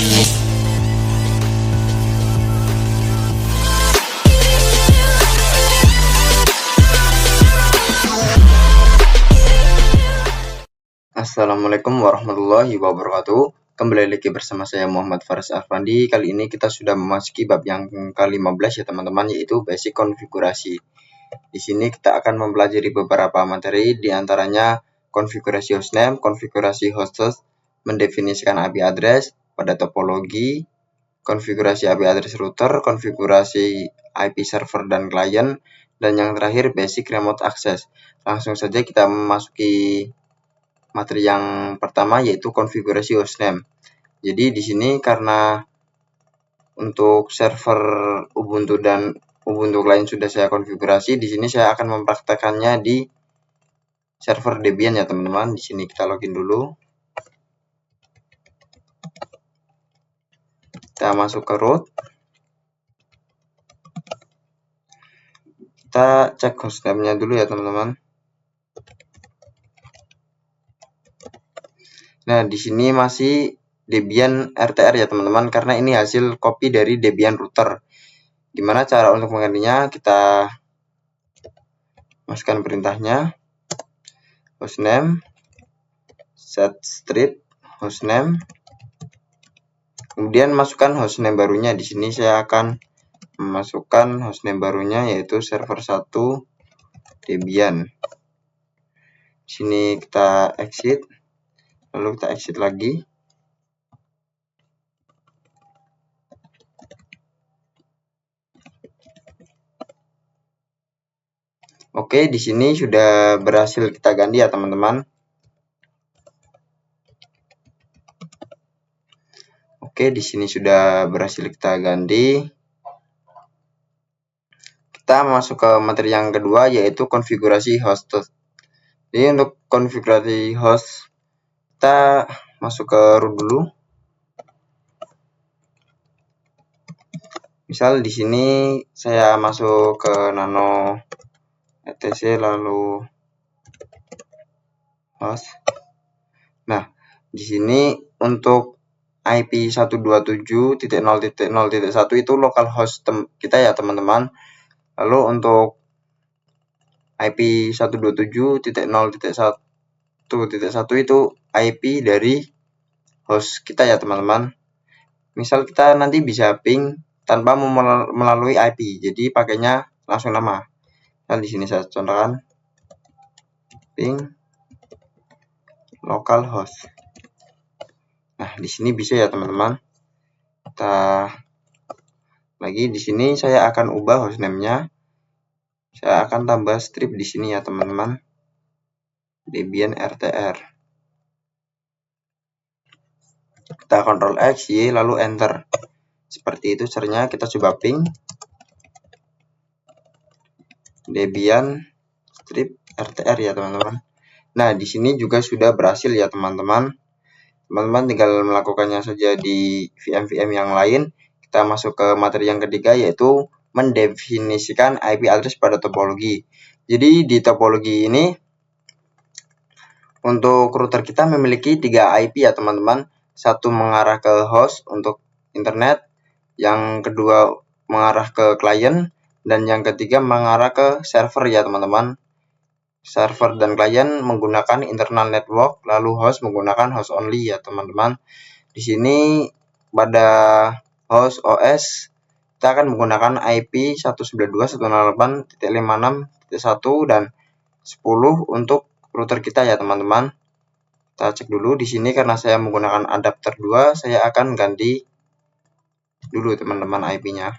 Assalamualaikum warahmatullahi wabarakatuh. Kembali lagi bersama saya Muhammad Faris Afandi. Kali ini kita sudah memasuki bab yang ke-15 ya teman-teman, yaitu basic konfigurasi. Di sini kita akan mempelajari beberapa materi, diantaranya konfigurasi hostname, konfigurasi hostess, mendefinisikan IP address pada topologi, konfigurasi IP address router, konfigurasi IP server dan klien, dan yang terakhir basic remote access. Langsung saja kita memasuki materi yang pertama, yaitu konfigurasi hostname. Jadi di sini karena untuk server Ubuntu dan Ubuntu client sudah saya konfigurasi, di sini saya akan mempraktekannya di server Debian ya teman-teman. Di sini kita login dulu. Kita masuk ke root. Kita cek hostname-nya dulu ya teman-teman. Nah, di sini masih Debian RTR ya teman-teman, karena ini hasil copy dari Debian router. Gimana cara untuk menggantinya? Kita masukkan perintahnya hostname set strip hostname, kemudian masukkan hostname barunya. Di sini saya akan memasukkan hostname barunya, yaitu server 1 Debian. Di sini kita exit, lalu kita exit lagi. Oke, di sini sudah berhasil kita ganti ya teman-teman. Oke, di sini sudah berhasil kita ganti. Kita masuk ke materi yang kedua, yaitu konfigurasi host. Jadi untuk konfigurasi host, kita masuk ke root dulu. Misal di sini saya masuk ke nano etc lalu host. Nah, di sini untuk IP 127.0.0.1 itu localhost kita ya teman-teman. Lalu untuk IP 127.0.1.1 itu IP dari host kita ya teman-teman. Misal kita nanti bisa ping tanpa melalui IP, jadi pakainya langsung nama. Nah, di sini saya contohkan ping localhost. Nah, di sini bisa ya teman-teman. Kita lagi di sini saya akan ubah hostname-nya. Saya akan tambah strip di sini ya teman-teman. Debian RTR. Kita Ctrl X, Y, lalu enter. Seperti itu caranya. Kita coba ping Debian strip RTR ya teman-teman. Nah, di sini juga sudah berhasil ya teman-teman. Teman-teman tinggal melakukannya saja di VM-VM yang lain. Kita masuk ke materi yang ketiga, yaitu mendefinisikan IP address pada topologi. Jadi di topologi ini untuk router kita memiliki 3 IP ya teman-teman. Satu mengarah ke host untuk internet, yang kedua mengarah ke klien, dan yang ketiga mengarah ke server ya teman-teman. Server dan klien menggunakan internal network, lalu host menggunakan host only ya teman-teman. Di sini pada host OS kita akan menggunakan IP 192.168.56.1 dan 10 untuk router kita ya teman-teman. Kita cek dulu di sini, karena saya menggunakan adapter 2, saya akan ganti dulu teman-teman IP-nya.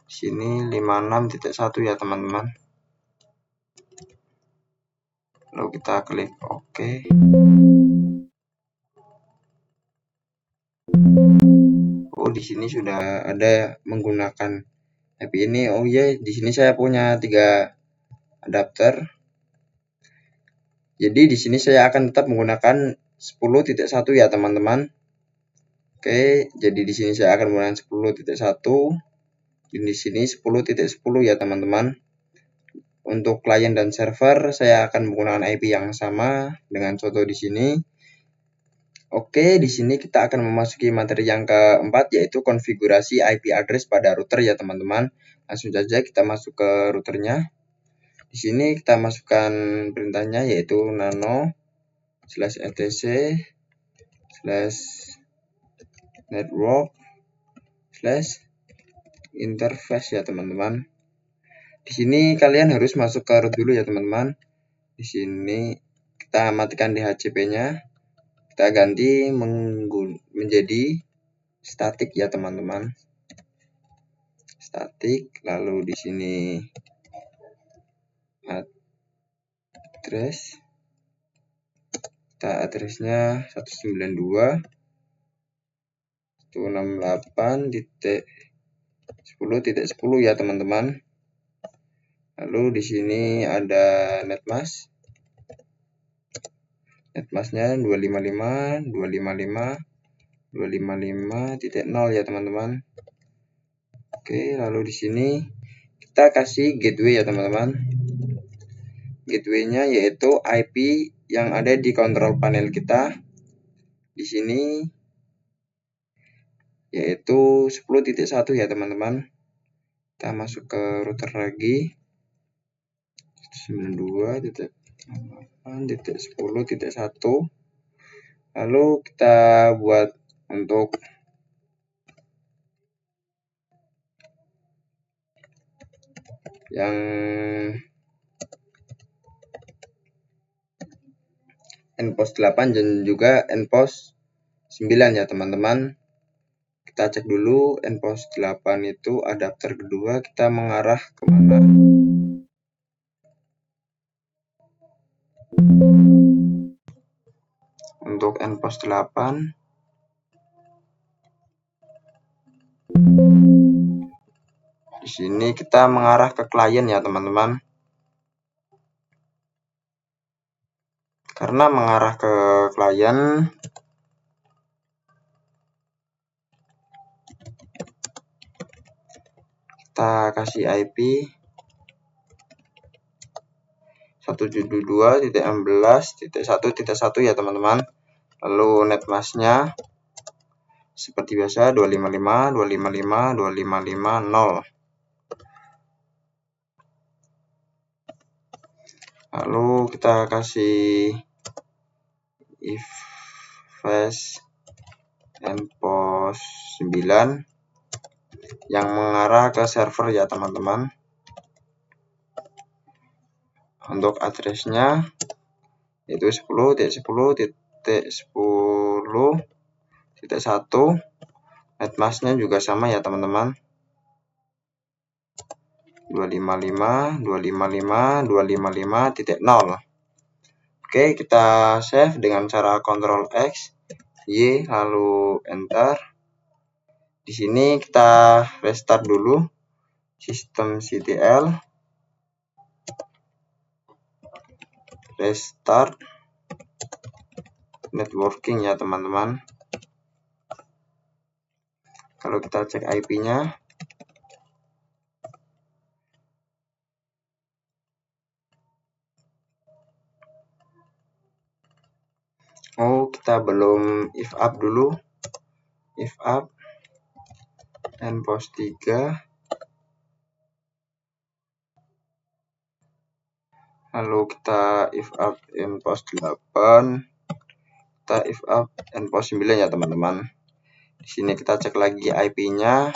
Di sini 56.1 ya teman-teman. Lalu kita klik OK. Oh, di sini sudah ada menggunakan IP ini. Oh iya, di sini saya punya 3 adapter. Jadi di sini saya akan tetap menggunakan 10.1 ya teman-teman. Oke, jadi di sini saya akan menggunakan 10.1 dan di sini 10.10 ya teman-teman. Untuk klien dan server saya akan menggunakan IP yang sama dengan contoh di sini. Oke, di sini kita akan memasuki materi yang keempat, yaitu konfigurasi IP address pada router ya teman-teman. Langsung saja kita masuk ke routernya. Di sini kita masukkan perintahnya, yaitu nano/etc/network/interface ya teman-teman. Di sini kalian harus masuk ke root dulu ya teman-teman. Di sini kita matikan DHCP-nya. Kita ganti menjadi statik ya teman-teman. Statik, lalu di sini address. Kita addressnya 192.168.10.10 ya teman-teman. Lalu di sini ada netmask. Netmasknya 255.255.255.0 ya teman-teman. Oke, lalu di sini kita kasih gateway ya teman-teman. Gateway-nya yaitu IP yang ada di control panel kita. Di sini yaitu 10.1 ya teman-teman. Kita masuk ke router lagi. 92.8.10.1. Lalu kita buat untuk yang nPost 8 dan juga nPost 9 ya teman-teman. Kita cek dulu nPost 8 itu adapter kedua kita mengarah kemana. Untuk nPost 8 di sini kita mengarah ke klien ya teman-teman. Karena mengarah ke klien, kita kasih IP 172.16.1.1 ya teman-teman. Lalu netmasknya seperti biasa 255.255.255.0. Lalu kita kasih if face nPost 9 yang mengarah ke server ya teman-teman. Untuk addressnya yaitu 10.10.10.1. Netmasknya juga sama ya teman-teman. 255.255.255.0. Oke, kita save dengan cara Ctrl X, Y, lalu enter. Di sini kita restart dulu systemctl, restart networking ya teman-teman. Kalau kita cek IP-nya, kita belum if up dulu. If up nPost 3, lalu kita if up nPost 8, kita if up nPost 9 ya teman-teman. Di sini kita cek lagi IP-nya.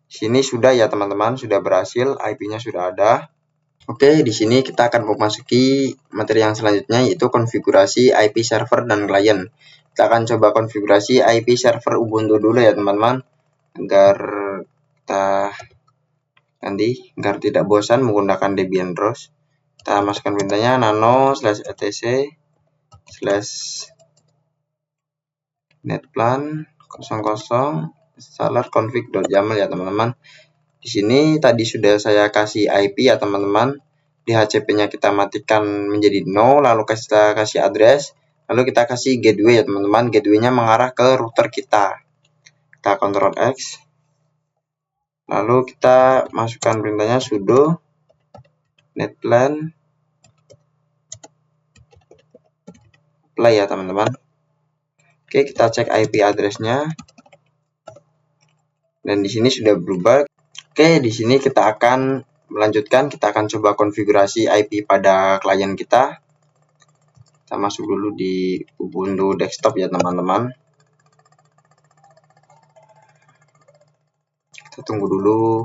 Di sini sudah ya teman-teman, sudah berhasil, IP-nya sudah ada. Oke, di sini kita akan memasuki materi yang selanjutnya, yaitu konfigurasi IP server dan klien. Kita akan coba konfigurasi IP server Ubuntu dulu ya teman-teman, agar tidak bosan menggunakan Debian ROS. Kita masukkan perintahnya nano/etc/netplan 00 installer config.yaml ya teman-teman. Di sini tadi sudah saya kasih IP ya teman-teman. DHCP-nya kita matikan menjadi no, lalu kita kasih address, lalu kita kasih gateway ya teman-teman. Gateway-nya mengarah ke router kita. Kita Ctrl X, lalu kita masukkan perintahnya sudo netplan play ya teman-teman. Oke, kita cek IP address-nya. Dan di sini sudah berubah. Oke, di sini kita akan melanjutkan, kita akan coba konfigurasi IP pada klien kita. Kita masuk dulu di Ubuntu desktop ya teman-teman. Kita tunggu dulu.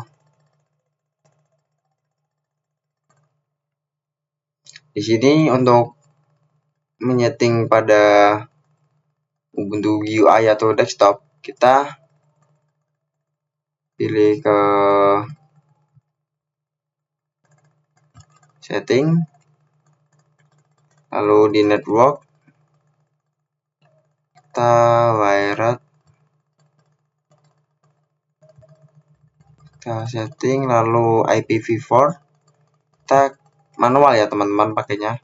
Di sini untuk menyeting pada Ubuntu GUI atau desktop, kita pilih ke setting, lalu di network kita wired, kita setting, lalu IPv4 kita manual ya teman-teman pakainya.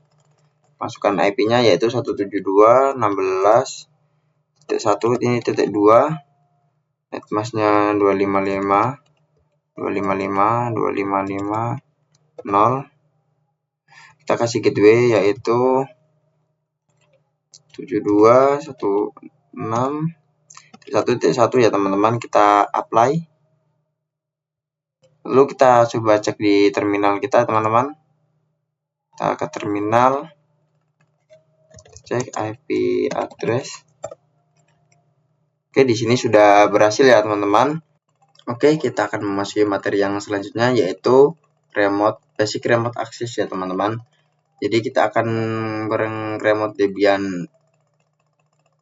Masukkan IP-nya yaitu 172.16.1 ini .2, netmasknya 255.255.255.0. Kita kasih gateway yaitu 72.1.6.1.1 ya teman-teman. Kita apply, lalu kita coba cek di terminal kita teman-teman. Kita ke terminal, cek IP address. Oke, di sini sudah berhasil ya teman-teman. Oke, kita akan memasuki materi yang selanjutnya yaitu basic remote access ya teman-teman. Jadi kita akan remote Debian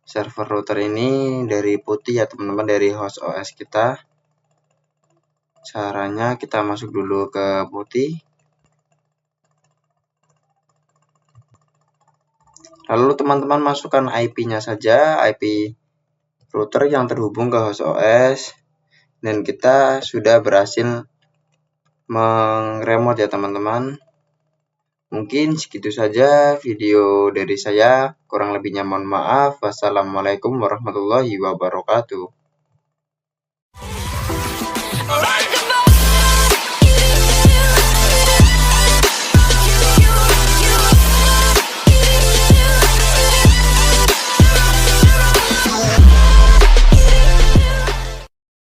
server router ini dari putih ya teman-teman, dari host OS kita. Caranya kita masuk dulu ke putih. Lalu teman-teman masukkan IP-nya saja, IP router yang terhubung ke host OS. Dan kita sudah berhasil mengremote ya teman-teman. Mungkin segitu saja video dari saya, kurang lebihnya mohon maaf. Wassalamualaikum warahmatullahi wabarakatuh.